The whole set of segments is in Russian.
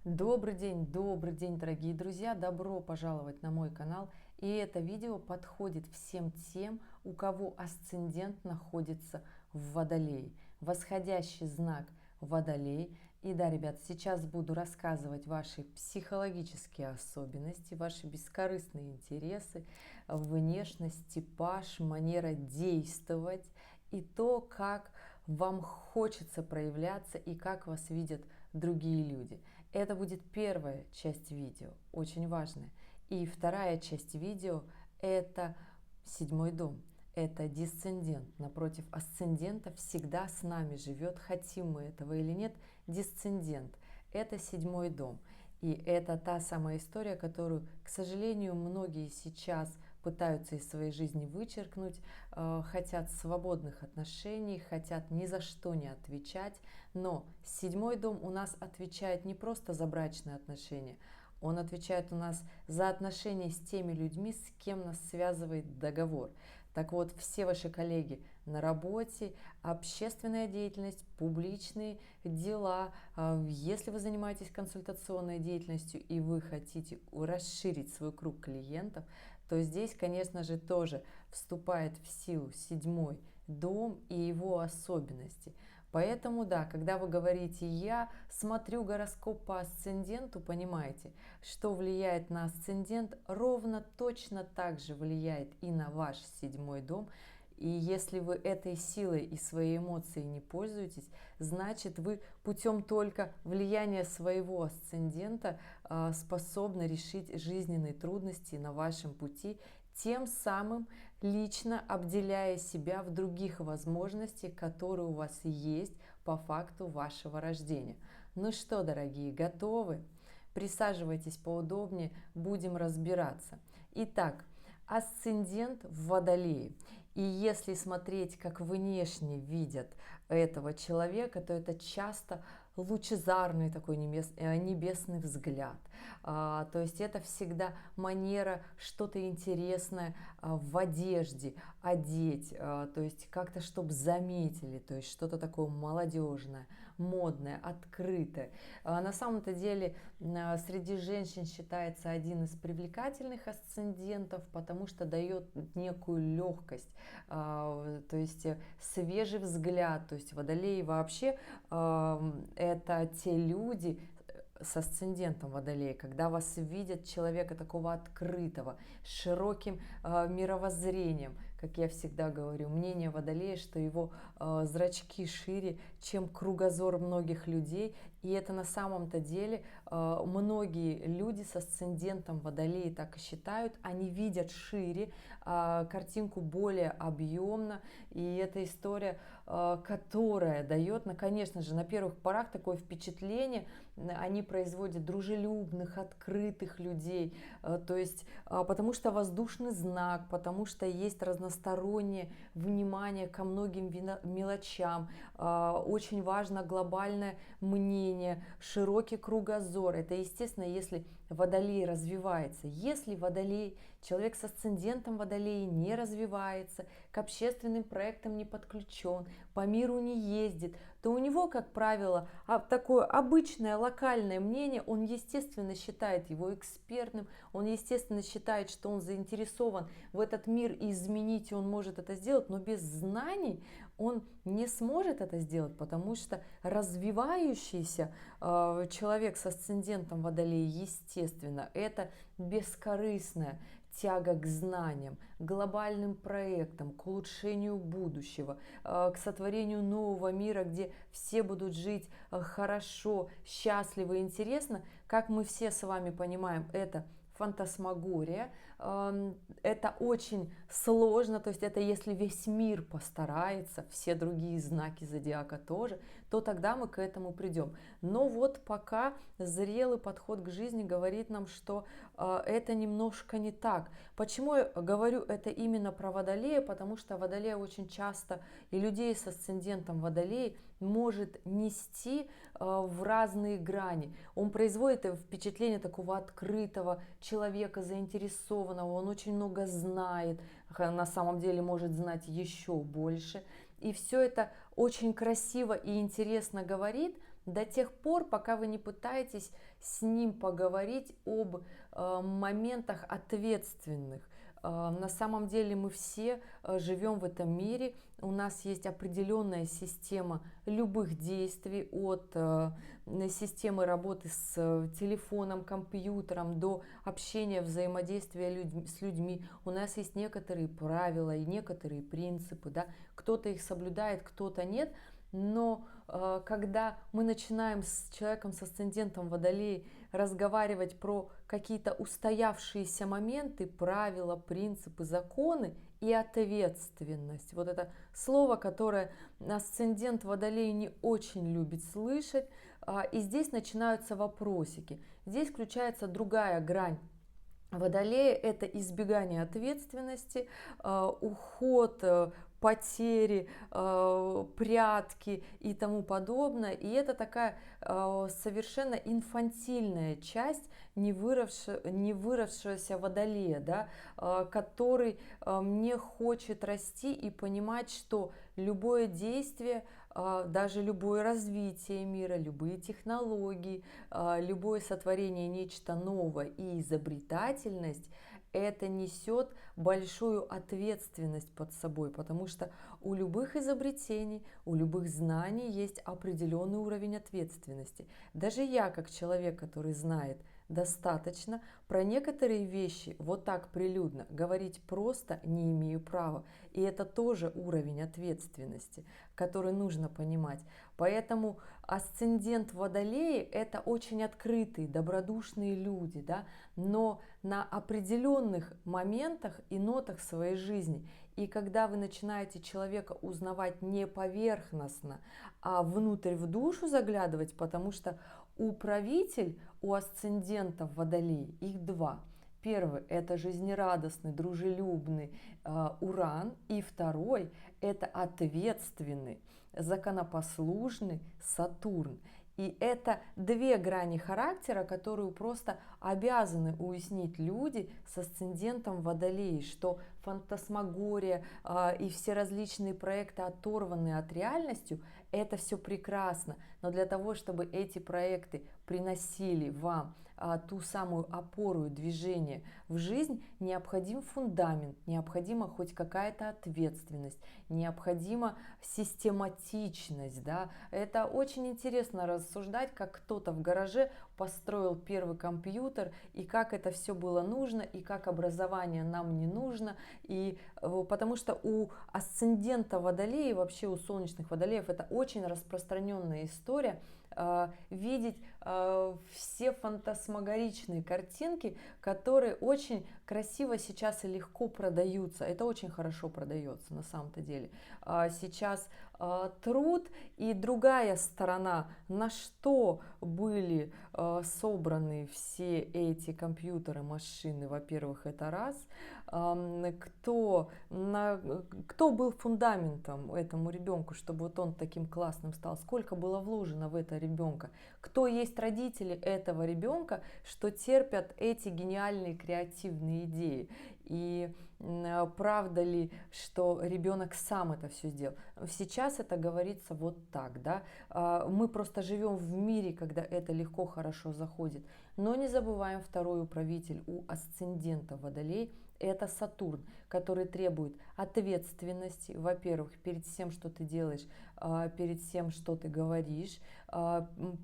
Добрый день, дорогие друзья! Добро пожаловать на мой канал. И это видео подходит всем тем, у кого асцендент находится в Водолее. Восходящий знак Водолей. И да, ребят, сейчас буду рассказывать ваши психологические особенности, ваши бескорыстные интересы, внешность, типаж, манера действовать и то, как вам хочется проявляться и как вас видят другие люди. Это будет первая часть видео, очень важная. И вторая часть видео – это седьмой дом. Это дисцендент. Напротив асцендента всегда с нами живет, хотим мы этого или нет, дисцендент. Это седьмой дом. И это та самая история, которую, к сожалению, многие сейчас пытаются из своей жизни вычеркнуть, хотят свободных отношений, хотят ни за что не отвечать. Но седьмой дом у нас отвечает не просто за брачные отношения, он отвечает у нас за отношения с теми людьми, с кем нас связывает договор. Так вот, все ваши коллеги на работе, общественная деятельность, публичные дела, если вы занимаетесь консультационной деятельностью и вы хотите расширить свой круг клиентов, то здесь, конечно же, тоже вступает в силу седьмой дом и его особенности. Поэтому, да, когда вы говорите «я смотрю гороскоп по асценденту», понимаете, что влияет на асцендент, ровно точно так же влияет и на ваш седьмой дом. И если вы этой силой и своей эмоцией не пользуетесь, значит вы путем только влияния своего асцендента способны решить жизненные трудности на вашем пути, тем самым лично обделяя себя в других возможностях, которые у вас есть по факту вашего рождения. Ну что, дорогие, готовы? Присаживайтесь поудобнее, будем разбираться. Итак, асцендент в Водолее. И если смотреть, как внешне видят этого человека, то это часто лучезарный такой небесный взгляд. То есть это всегда манера что-то интересное в одежде одеть, то есть как-то чтобы заметили, то есть что-то такое молодежное, модное, открытое. На самом-то деле среди женщин считается один из привлекательных асцендентов, потому что дает некую легкость, то есть свежий взгляд. То есть водолеи вообще это те люди с асцендентом Водолея, когда вас видят человека такого открытого, с широким мировоззрением, как я всегда говорю, мнение Водолея, что его зрачки шире, чем кругозор многих людей, и это на самом-то деле многие люди с асцендентом Водолея так и считают, они видят шире, картинку более объемно, и это история, которая дает, конечно же, на первых порах такое впечатление, они производят дружелюбных, открытых людей, то есть потому что воздушный знак, потому что есть разностороннее внимание ко многим мелочам, очень важно глобальное мнение, широкий кругозор. Это естественно, если Водолей развивается. Если Водолей, человек с асцендентом Водолея не развивается, к общественным проектам не подключен, по миру не ездит, то у него, как правило, такое обычное локальное мнение, он, естественно, считает его экспертным, он, естественно, считает, что он заинтересован в этот мир и изменить, и он может это сделать, но без знаний он не сможет это сделать, потому что развивающийся человек с асцендентом Водолея, естественно, это бескорыстная тяга к знаниям, к глобальным проектам, к улучшению будущего, к сотворению нового мира, где все будут жить хорошо, счастливо и интересно. Как мы все с вами понимаем, это фантасмагория, это очень сложно, то есть это если весь мир постарается, все другие знаки зодиака тоже, то тогда мы к этому придем. Но вот пока зрелый подход к жизни говорит нам, что это немножко не так. Почему я говорю это именно про Водолея? Потому что Водолея очень часто и людей с асцендентом Водолея может нести в разные грани. Он производит впечатление такого открытого человека, заинтересованного, он очень много знает, на самом деле может знать еще больше. И все это очень красиво и интересно говорит, до тех пор, пока вы не пытаетесь с ним поговорить об моментах ответственных. На самом деле мы все живем в этом мире, у нас есть определенная система любых действий, от системы работы с телефоном, компьютером до общения, взаимодействия с людьми. У нас есть некоторые правила и некоторые принципы, да? Кто-то их соблюдает, кто-то нет. Но когда мы начинаем с человеком с асцендентом Водолей разговаривать про какие-то устоявшиеся моменты, правила, принципы, законы и ответственность, вот это слово, которое асцендент Водолей не очень любит слышать, и здесь начинаются вопросики. Здесь включается другая грань Водолея, это избегание ответственности, уход, потери, прятки и тому подобное. И это такая совершенно инфантильная часть невыросшегося Водолея, да, который не хочет расти и понимать, что любое действие, даже любое развитие мира, любые технологии, любое сотворение нечто новое и изобретательность, это несет большую ответственность под собой, потому что у любых изобретений, у любых знаний есть определенный уровень ответственности. Даже я, как человек, который знает достаточно, про некоторые вещи вот так прилюдно говорить просто не имею права. И это тоже уровень ответственности, который нужно понимать. Поэтому асцендент Водолеи – это очень открытые, добродушные люди, да? Но на определенных моментах и нотах своей жизни. И когда вы начинаете человека узнавать не поверхностно, а внутрь в душу заглядывать, потому что управитель у асцендентов Водолей, их два. Первый – это жизнерадостный, дружелюбный Уран, и второй – это ответственный, законопослушный Сатурн. И это две грани характера, которую просто обязаны уяснить люди с асцендентом Водолей, что фантасмагория и все различные проекты, оторванные от реальности, это все прекрасно. Но для того, чтобы эти проекты приносили вам ту самую опору и движение в жизнь, необходим фундамент, необходима хоть какая-то ответственность, необходима систематичность. Да? Это очень интересно рассуждать, как кто-то в гараже построил первый компьютер, и как это все было нужно, и как образование нам не нужно. И, потому что у асцендента Водолея, вообще у солнечных Водолеев, это очень распространенная история, видеть все фантасмагоричные картинки, которые очень красиво сейчас и легко продаются. Это очень хорошо продается на самом-то деле. Сейчас труд и другая сторона, на что были собраны все эти компьютеры, машины. Во-первых, это раз. Кто был фундаментом этому ребенку, чтобы вот он таким классным стал, сколько было вложено в это ребенка, кто есть родители этого ребенка, что терпят эти гениальные креативные идеи. И правда ли, что ребенок сам это все сделал? Сейчас это говорится вот так, да? Мы просто живем в мире, когда это легко, хорошо заходит. Но не забываем второй управитель у асцендента Водолей. Это Сатурн, который требует ответственности, во-первых, перед всем, что ты делаешь, перед всем, что ты говоришь,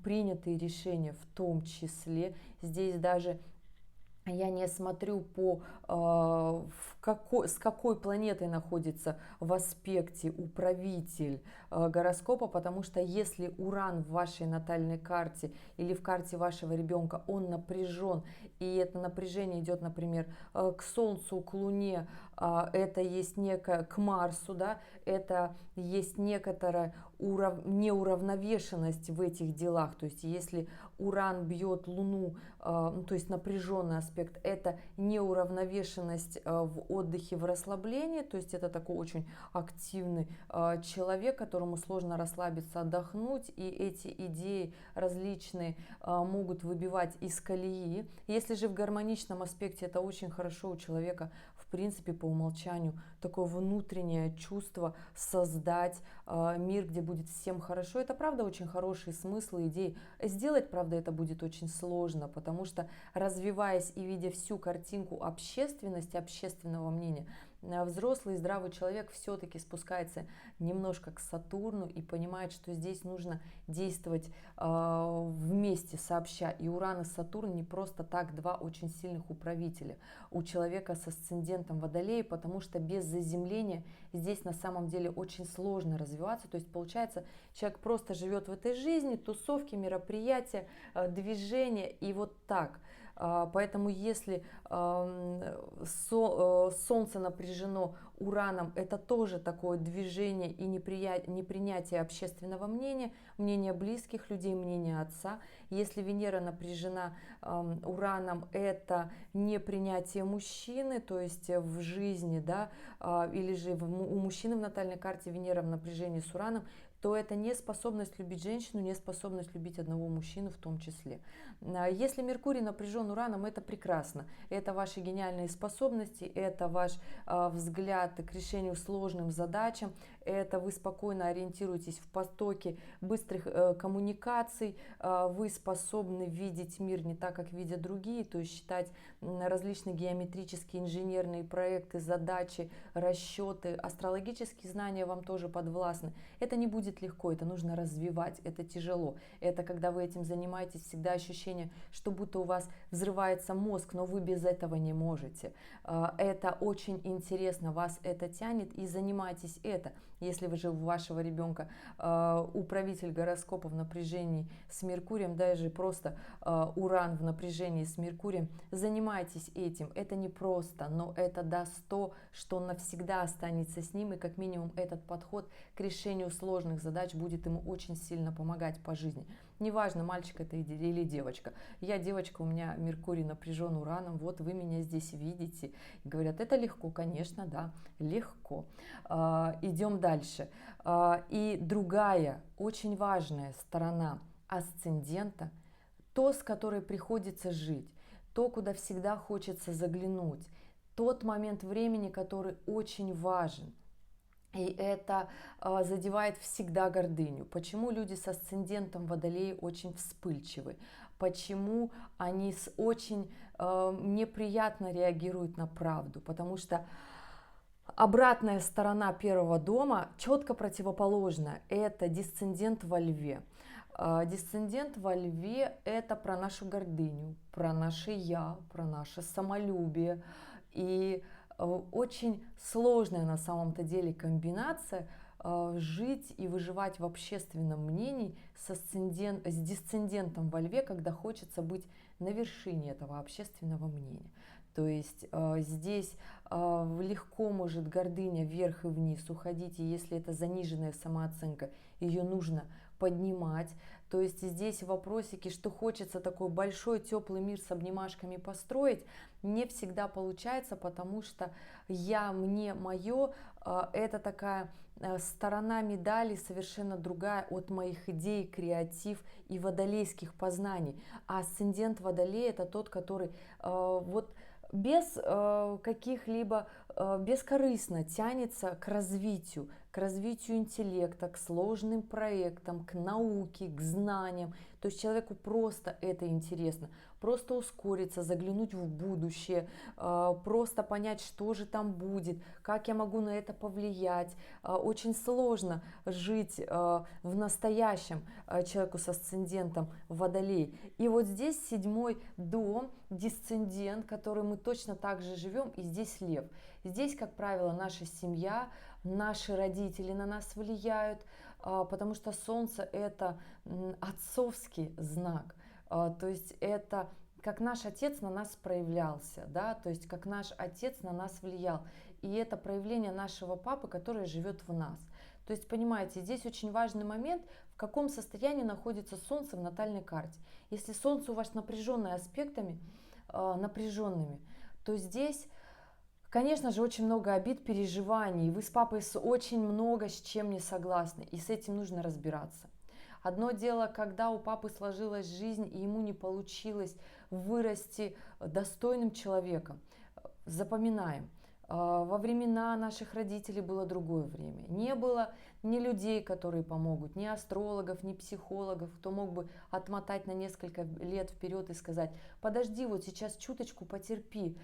принятые решения в том числе. Здесь даже я не смотрю с какой планетой находится в аспекте управитель гороскопа, потому что если Уран в вашей натальной карте или в карте вашего ребенка, он напряжен, и это напряжение идет, например, к Солнцу, к Луне, это есть некое, к Марсу, да, это есть некоторая неуравновешенность в этих делах. То есть если Уран бьет Луну, то есть напряженный аспект, это неуравновешенность в отдыхе, в расслаблении, то есть это такой очень активный человек, которому сложно расслабиться, отдохнуть, и эти идеи различные могут выбивать из колеи. Если же в гармоничном аспекте, это очень хорошо у человека в принципе, по умолчанию такое внутреннее чувство создать мир, где будет всем хорошо. Это, правда, очень хорошие смыслы, идеи. Сделать, правда, это будет очень сложно, потому что, развиваясь и видя всю картинку общественности, общественного мнения, взрослый здравый человек все-таки спускается немножко к Сатурну и понимает, что здесь нужно действовать вместе, сообща. И Уран и Сатурн не просто так два очень сильных управителя у человека с асцендентом Водолея, потому что без заземления здесь на самом деле очень сложно развиваться. То есть получается, человек просто живет в этой жизни, тусовки, мероприятия, движения и вот так. Поэтому если Солнце напряжено Ураном, это тоже такое движение и непринятие общественного мнения, мнения близких людей, мнения отца. Если Венера напряжена Ураном, это непринятие мужчины, то есть в жизни, да, или же у мужчины в натальной карте Венера в напряжении с Ураном, то это неспособность любить женщину, неспособность любить одного мужчину в том числе. Если Меркурий напряжен Ураном, это прекрасно. Это ваши гениальные способности, это ваш взгляд к решению сложным задачам, это вы спокойно ориентируетесь в потоке быстрых коммуникаций, вы способны видеть мир не так, как видят другие, то есть считать различные геометрические, инженерные проекты, задачи, расчеты, астрологические знания вам тоже подвластны. Это не будет легко, это нужно развивать, это тяжело. Это когда вы этим занимаетесь, всегда ощущение, что будто у вас взрывается мозг, но вы без этого не можете. Это очень интересно, вас это тянет, и занимайтесь это. Если вы же у вашего ребенка управитель гороскопа в напряжении с Меркурием, даже просто Уран в напряжении с Меркурием, занимайтесь этим. Это не просто, но это даст то, что навсегда останется с ним, и как минимум этот подход к решению сложных задач будет ему очень сильно помогать по жизни. Неважно, мальчик это или девочка. Я девочка, у меня Меркурий напряжен Ураном, вот вы меня здесь видите. И говорят, это легко, конечно, да, легко. Идем дальше. И другая, очень важная сторона асцендента, то, с которой приходится жить, то, куда всегда хочется заглянуть, тот момент времени, который очень важен. И это задевает всегда гордыню. Почему люди с асцендентом Водолея очень вспыльчивы? Почему они очень неприятно реагируют на правду? Потому что обратная сторона первого дома четко противоположна. Это дисцендент во Льве. Дисцендент во Льве – это про нашу гордыню, про наше «я», про наше самолюбие. И очень сложная на самом-то деле комбинация жить и выживать в общественном мнении с дисцендентом во Льве, когда хочется быть на вершине этого общественного мнения. То есть здесь легко может гордыня вверх и вниз уходить, и если это заниженная самооценка, ее нужно поднимать. То есть здесь вопросики, что хочется такой большой теплый мир с обнимашками построить, не всегда получается, потому что я, мне, мое, это такая сторона медали совершенно другая от моих идей, креатив и водолейских познаний. А асцендент Водолея – это тот, который вот без каких-либо, бескорыстно тянется к развитию интеллекта, к сложным проектам, к науке, к знаниям. То есть человеку просто это интересно, просто ускориться, заглянуть в будущее, просто понять, что же там будет, как я могу на это повлиять. Очень сложно жить в настоящем человеку с асцендентом Водолей. И вот здесь 7-й дом, дисцендент, который мы точно так же живем, и здесь Лев. Здесь, как правило, наша семья, наши родители на нас влияют, потому что Солнце – это отцовский знак. То есть это как наш отец на нас проявлялся, да, то есть как наш отец на нас влиял. И это проявление нашего папы, который живет в нас. То есть, понимаете, здесь очень важный момент, в каком состоянии находится Солнце в натальной карте. Если Солнце у вас напряженное аспектами, напряженными, то здесь, конечно же, очень много обид, переживаний. Вы с папой очень много с чем не согласны, и с этим нужно разбираться. Одно дело, когда у папы сложилась жизнь, и ему не получилось вырасти достойным человеком. Запоминаем. Во времена наших родителей было другое время. Не было ни людей, которые помогут, ни астрологов, ни психологов, кто мог бы отмотать на несколько лет вперед и сказать: подожди, вот сейчас чуточку потерпи,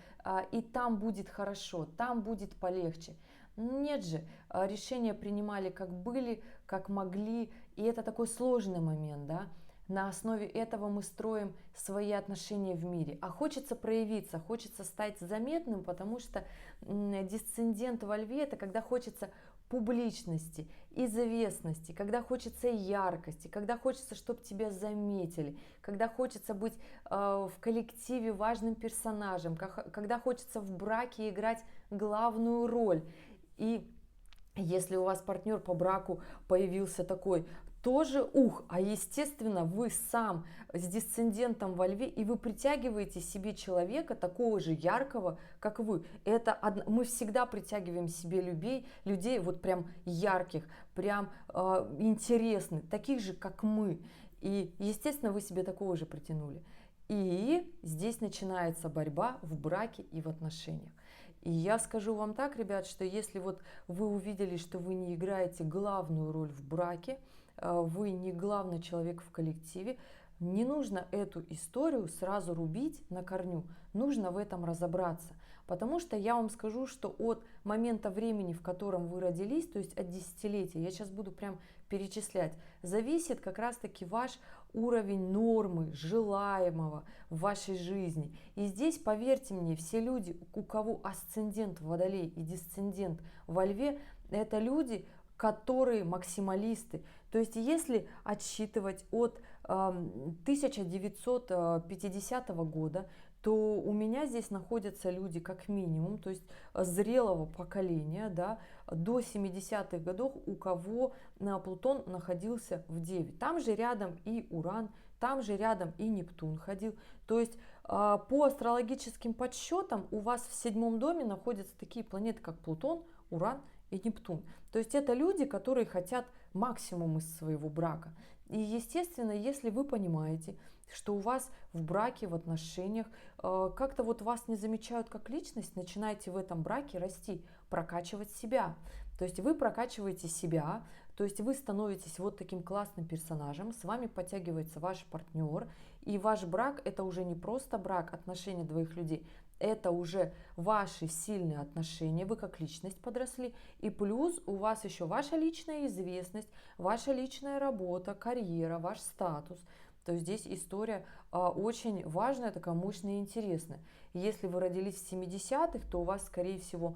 и там будет хорошо, там будет полегче. Нет же, решения принимали как были, как могли, и это такой сложный момент, да. На основе этого мы строим свои отношения в мире. А хочется проявиться, хочется стать заметным, потому что дисцендент во льве — это когда хочется публичности, известности, когда хочется яркости, когда хочется, чтобы тебя заметили, когда хочется быть в коллективе важным персонажем, когда хочется в браке играть главную роль. И если у вас партнер по браку появился такой, тоже а естественно вы сам с дисцендентом во льве, и вы притягиваете себе человека такого же яркого, как вы. Мы всегда притягиваем себе людей вот прям ярких, прям интересных, таких же, как мы. И естественно вы себе такого же притянули. И здесь начинается борьба в браке и в отношениях. И я скажу вам так, ребят, что если вот вы увидели, что вы не играете главную роль в браке, вы не главный человек в коллективе, не нужно эту историю сразу рубить на корню, нужно в этом разобраться. Потому что я вам скажу, что от момента времени, в котором вы родились, то есть от десятилетия, я сейчас буду прям перечислять, зависит как раз-таки ваш уровень нормы, желаемого в вашей жизни. И здесь, поверьте мне, все люди, у кого асцендент в Водолее и дисцендент во Льве, это люди, которые максималисты. То есть если отсчитывать от 1950 года, то у меня здесь находятся люди как минимум, то есть зрелого поколения, да, до 70-х годов, у кого Плутон находился в Деве. Там же рядом и Уран, там же рядом и Нептун ходил. То есть по астрологическим подсчетам у вас в 7-м доме находятся такие планеты, как Плутон, Уран и Нептун. То есть это люди, которые хотят максимум из своего брака. И естественно, если вы понимаете, что у вас в браке, в отношениях как-то вот вас не замечают как личность, начинаете в этом браке расти, прокачивать себя. То есть вы прокачиваете себя, то есть вы становитесь вот таким классным персонажем, с вами подтягивается ваш партнер, и ваш брак — это уже не просто брак, отношения двоих людей, это уже ваши сильные отношения, вы как личность подросли, и плюс у вас еще ваша личная известность, ваша личная работа, карьера, ваш статус. То есть здесь история очень важная, такая мощная и интересная. Если вы родились в 70-х, то у вас, скорее всего,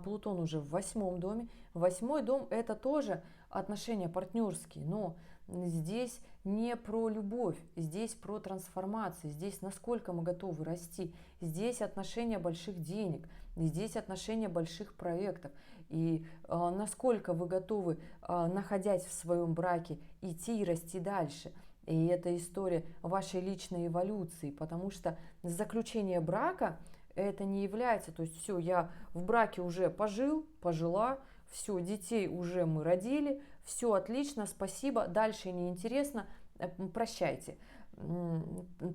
Плутон уже в 8-м доме. 8-й дом — это тоже отношения партнерские, но здесь не про любовь, здесь про трансформацию, здесь насколько мы готовы расти, здесь отношения больших денег, здесь отношения больших проектов. И насколько вы готовы, находясь в своем браке, идти и расти дальше. И это история вашей личной эволюции, потому что заключение брака это не является, то есть все, я в браке уже пожила, все, детей уже мы родили, все отлично, спасибо, дальше неинтересно, прощайте.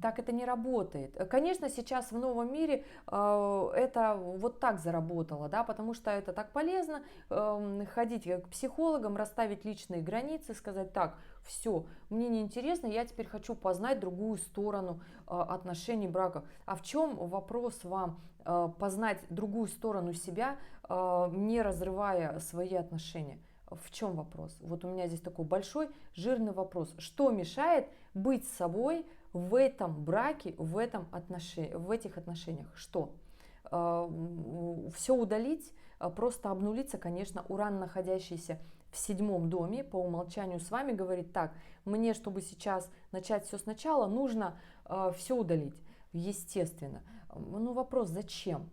Так это не работает. Конечно, сейчас в новом мире это вот так заработало, да, потому что это так полезно ходить к психологам, расставить личные границы, сказать: так, все, мне неинтересно, я теперь хочу познать другую сторону отношений, браков. А в чем вопрос вам познать другую сторону себя, не разрывая свои отношения? В чем вопрос? Вот у меня здесь такой большой, жирный вопрос. Что мешает быть собой в этом браке, в этих отношениях? Что? Все удалить, просто обнулиться, конечно, Уран, находящийся в 7-м доме, по умолчанию с вами говорит: так, мне, чтобы сейчас начать все сначала, нужно все удалить. Естественно. Ну, вопрос: зачем?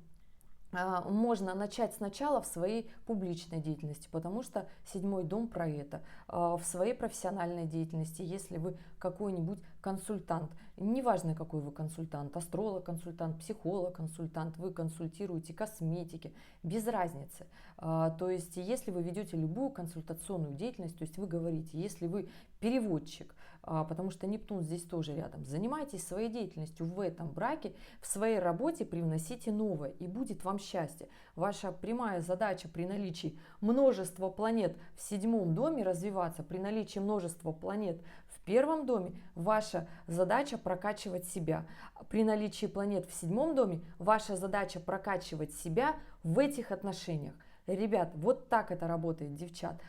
Можно начать сначала в своей публичной деятельности, потому что 7-й дом про это, в своей профессиональной деятельности, если вы какой-нибудь консультант, неважно какой вы консультант, астролог-консультант, психолог-консультант, вы консультируете косметики, без разницы. То есть если вы ведете любую консультационную деятельность, то есть вы говорите, если вы переводчик, потому что Нептун здесь тоже рядом, занимайтесь своей деятельностью в этом браке, в своей работе привносите новое, и будет вам счастье. Ваша прямая задача при наличии множества планет в 7-м доме развиваться, при наличии множества планет в 1-м доме, ваша задача прокачивать себя. При наличии планет в 7-м доме, ваша задача прокачивать себя в этих отношениях. Ребят, вот так это работает, девчат.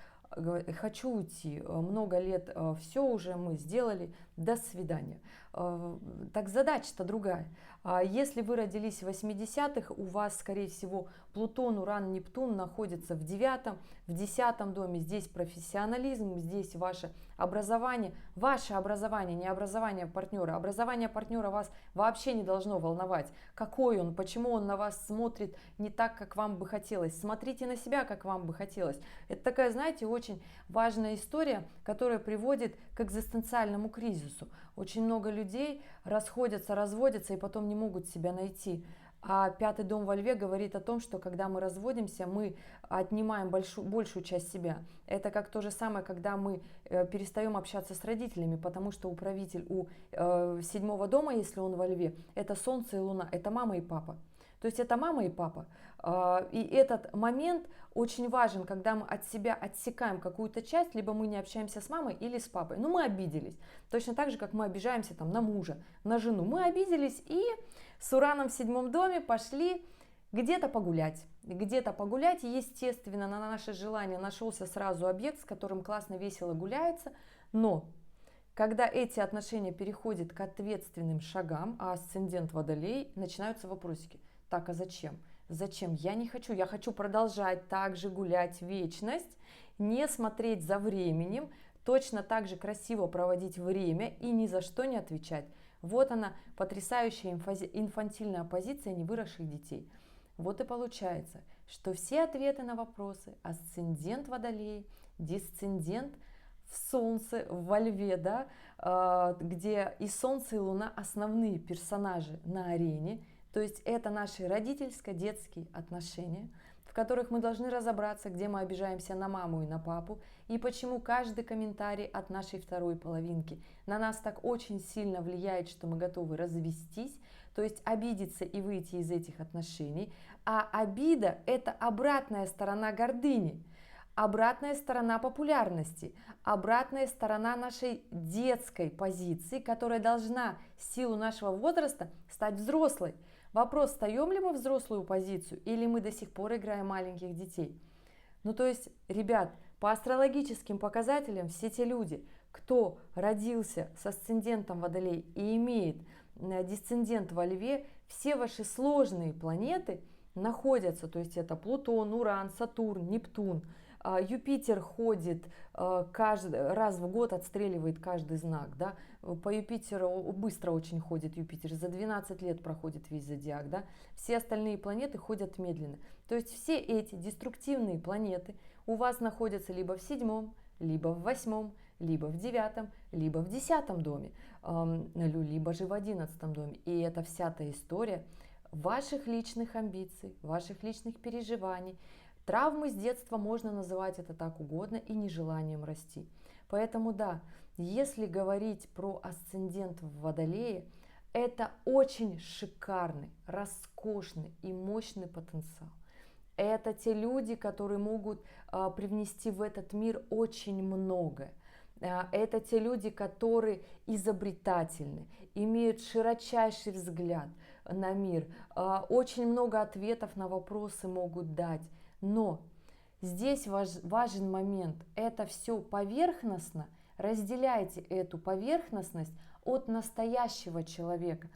Хочу уйти, много лет, все уже мы сделали, до свидания. Так задача-то другая. Если вы родились в 80-х, у вас, скорее всего, Плутон, Уран, Нептун находятся в 9-м, в 10-м доме. Здесь профессионализм, здесь ваше образование, не образование партнера. Образование партнера вас вообще не должно волновать. Какой он, почему он на вас смотрит не так, как вам бы хотелось. Смотрите на себя, как вам бы хотелось. Это такая, знаете, очень важная история, которая приводит к экзистенциальному кризису. Очень много людей расходятся, разводятся и потом не могут себя найти. А 5-й дом во Льве говорит о том, что когда мы разводимся, мы отнимаем большую часть себя. Это как то же самое, когда мы перестаем общаться с родителями, потому что управитель у 7-го дома, если он во Льве, это Солнце и Луна, это мама и папа. То есть это мама и папа. И этот момент очень важен, когда мы от себя отсекаем какую-то часть, либо мы не общаемся с мамой или с папой. Ну, мы обиделись. Точно так же, как мы обижаемся там, на мужа, на жену. Мы обиделись и с Ураном в 7-м доме пошли где-то погулять. Где-то погулять, естественно, на наше желание нашелся сразу объект, с которым классно, весело гуляется. Но когда эти отношения переходят к ответственным шагам, а асцендент Водолей, начинаются вопросики. Так, а зачем? Зачем? Я не хочу. Я хочу продолжать так же гулять вечность, не смотреть за временем, точно так же красиво проводить время и ни за что не отвечать. Вот она, потрясающая инфантильная позиция невыросших детей. Вот и получается, что все ответы на вопросы асцендент Водолей, дисцендент в Солнце, во Льве, да, где и Солнце, и Луна основные персонажи на арене. То есть это наши родительско-детские отношения, в которых мы должны разобраться, где мы обижаемся на маму и на папу, и почему каждый комментарий от нашей второй половинки на нас так очень сильно влияет, что мы готовы развестись, то есть обидеться и выйти из этих отношений. А обида – это обратная сторона гордыни, обратная сторона популярности, обратная сторона нашей детской позиции, которая должна в силу нашего возраста стать взрослой. Вопрос, встаем ли мы в взрослую позицию или мы до сих пор играем маленьких детей. Ну то есть, ребят, по астрологическим показателям все те люди, кто родился с асцендентом Водолей и имеет дисцендент во Льве, все ваши сложные планеты находятся, то есть это Плутон, Уран, Сатурн, Нептун. Юпитер ходит каждый раз в год, отстреливает каждый знак. Да? По Юпитеру быстро очень ходит Юпитер, за 12 лет проходит весь зодиак. Да? Все остальные планеты ходят медленно. То есть все эти деструктивные планеты у вас находятся либо в 7-м, либо в 8-м, либо в 9-м, либо в 10-м доме, либо же в 11-м доме. И это вся та история ваших личных амбиций, ваших личных переживаний. Травмы с детства можно называть это так угодно и нежеланием расти. Поэтому да, если говорить про асцендент в Водолее, это очень шикарный, роскошный и мощный потенциал. Это те люди, которые могут привнести в этот мир очень многое. Это те люди, которые изобретательны, имеют широчайший взгляд на мир, очень много ответов на вопросы могут дать. Но здесь важен момент, это все поверхностно, разделяйте эту поверхностность от настоящего человека.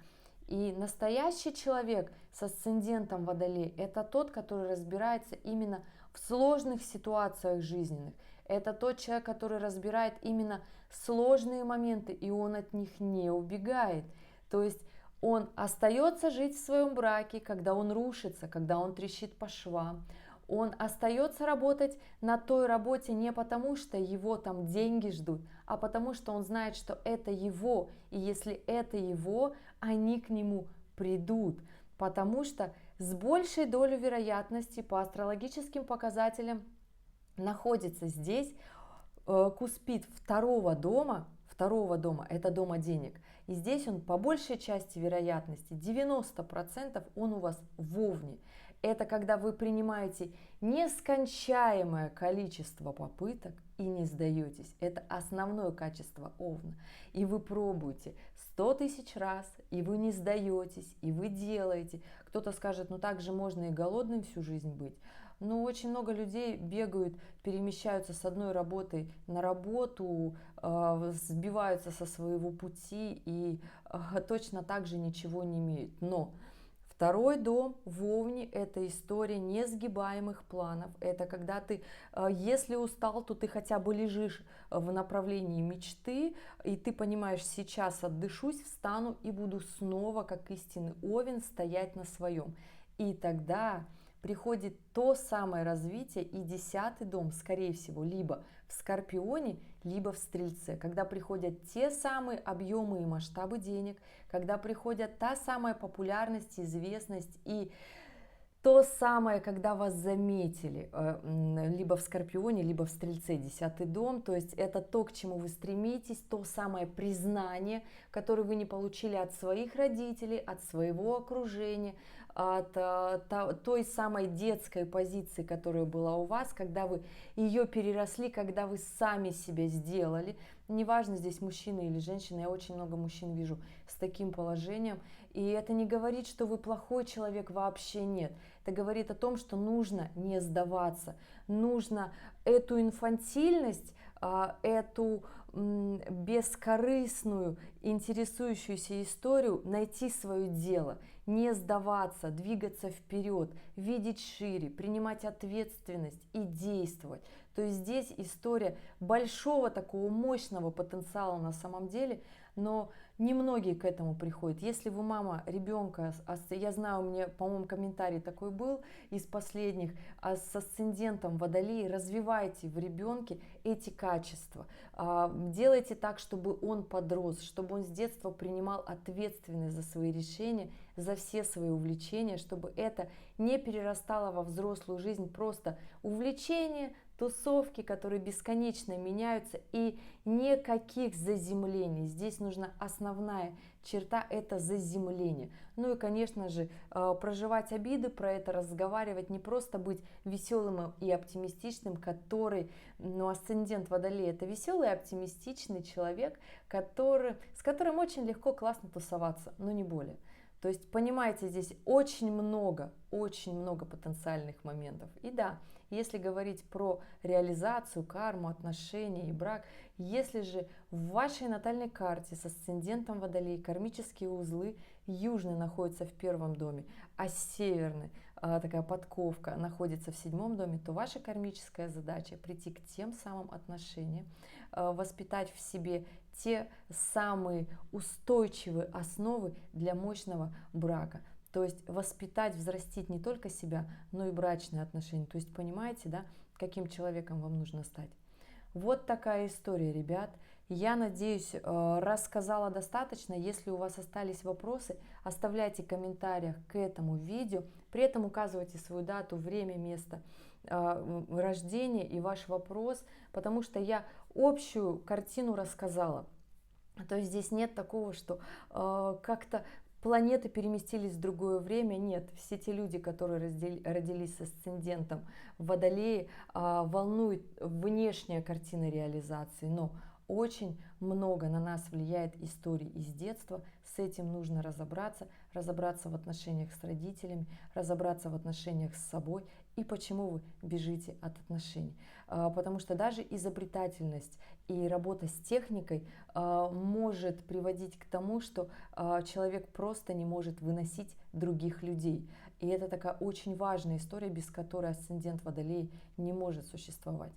И настоящий человек с асцендентом Водолей – это тот, который разбирается именно в сложных ситуациях жизненных. Это тот человек, который разбирает именно сложные моменты, и он от них не убегает. То есть он остается жить в своем браке, когда он рушится, когда он трещит по швам. Он остается работать на той работе не потому, что его там деньги ждут, а потому что он знает, что это его, и если это его, они к нему придут. Потому что с большей долей вероятности по астрологическим показателям находится здесь куспид второго дома, это дома денег. И здесь он по большей части вероятности, 90% он у вас в Овне. Это когда вы принимаете нескончаемое количество попыток и не сдаетесь. Это основное качество Овна. И вы пробуете 100 тысяч раз, и вы не сдаетесь, и вы делаете. Кто-то скажет, ну так же можно и голодным всю жизнь быть. Но очень много людей бегают, перемещаются с одной работы на работу, сбиваются со своего пути и точно так же ничего не имеют. Но второй дом в Овне – это история несгибаемых планов. Это когда ты, если устал, то ты хотя бы лежишь в направлении мечты, и ты понимаешь, сейчас отдышусь, встану и буду снова, как истинный Овен, стоять на своем. И тогда приходит то самое развитие, и 10-й дом, скорее всего, либо в Скорпионе, либо в Стрельце, когда приходят те самые объемы и масштабы денег, когда приходят та самая популярность, известность и то самое, когда вас заметили, либо в Скорпионе, либо в Стрельце, 10-й дом, то есть это то, к чему вы стремитесь, то самое признание, которое вы не получили от своих родителей, от своего окружения, от той самой детской позиции, которая была у вас, когда вы ее переросли, когда вы сами себя сделали. Неважно, здесь мужчина или женщина, я очень много мужчин вижу с таким положением. И это не говорит, что вы плохой человек, вообще нет. Это говорит о том, что нужно не сдаваться, нужно эту инфантильность, эту бескорыстную, интересующуюся историю найти свое дело, не сдаваться, двигаться вперед, видеть шире, принимать ответственность и действовать. То есть здесь история большого такого мощного потенциала на самом деле, но немногие к этому приходят. Если вы мама ребенка, я знаю, у меня, по-моему, комментарий такой был из последних, с асцендентом Водолей, развивайте в ребенке эти качества. Делайте так, чтобы он подрос, чтобы он с детства принимал ответственность за свои решения, за все свои увлечения, чтобы это не перерастало во взрослую жизнь просто увлечение, тусовки, которые бесконечно меняются, и никаких заземлений. Здесь нужна основная черта – это заземление. Ну и, конечно же, проживать обиды, про это разговаривать, не просто быть веселым и оптимистичным, который, асцендент Водолея – это веселый и оптимистичный человек, с которым очень легко, классно тусоваться, но не более. То есть, понимаете, здесь очень много потенциальных моментов. И да, если говорить про реализацию, карму, отношения и брак, если же в вашей натальной карте с асцендентом Водолей кармические узлы, южный находится в 1-м доме, а северный, такая подковка, находится в 7-м доме, то ваша кармическая задача прийти к тем самым отношениям, воспитать в себе те самые устойчивые основы для мощного брака. То есть воспитать, взрастить не только себя, но и брачные отношения. То есть понимаете, да, каким человеком вам нужно стать. Вот такая история, ребят. Я надеюсь, рассказала достаточно. Если у вас остались вопросы, оставляйте в комментариях к этому видео. При этом указывайте свою дату, время, место рождения и ваш вопрос, потому что я общую картину рассказала. То есть здесь нет такого, что как-то планеты переместились в другое время. Нет, все те люди, которые родились с асцендентом в Водолее, волнует внешняя картина реализации, но очень много на нас влияет истории из детства. С этим нужно разобраться в отношениях с родителями, разобраться в отношениях с собой и почему вы бежите от отношений. Потому что даже изобретательность и работа с техникой может приводить к тому, что человек просто не может выносить других людей. И это такая очень важная история, без которой асцендент Водолей не может существовать.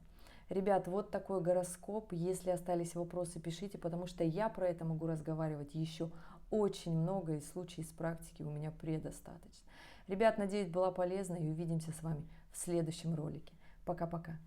Ребят, вот такой гороскоп. Если остались вопросы, пишите, потому что я про это могу разговаривать еще очень много, и случаев из практики у меня предостаточно. Ребят, надеюсь, была полезна и увидимся с вами в следующем ролике. Пока-пока.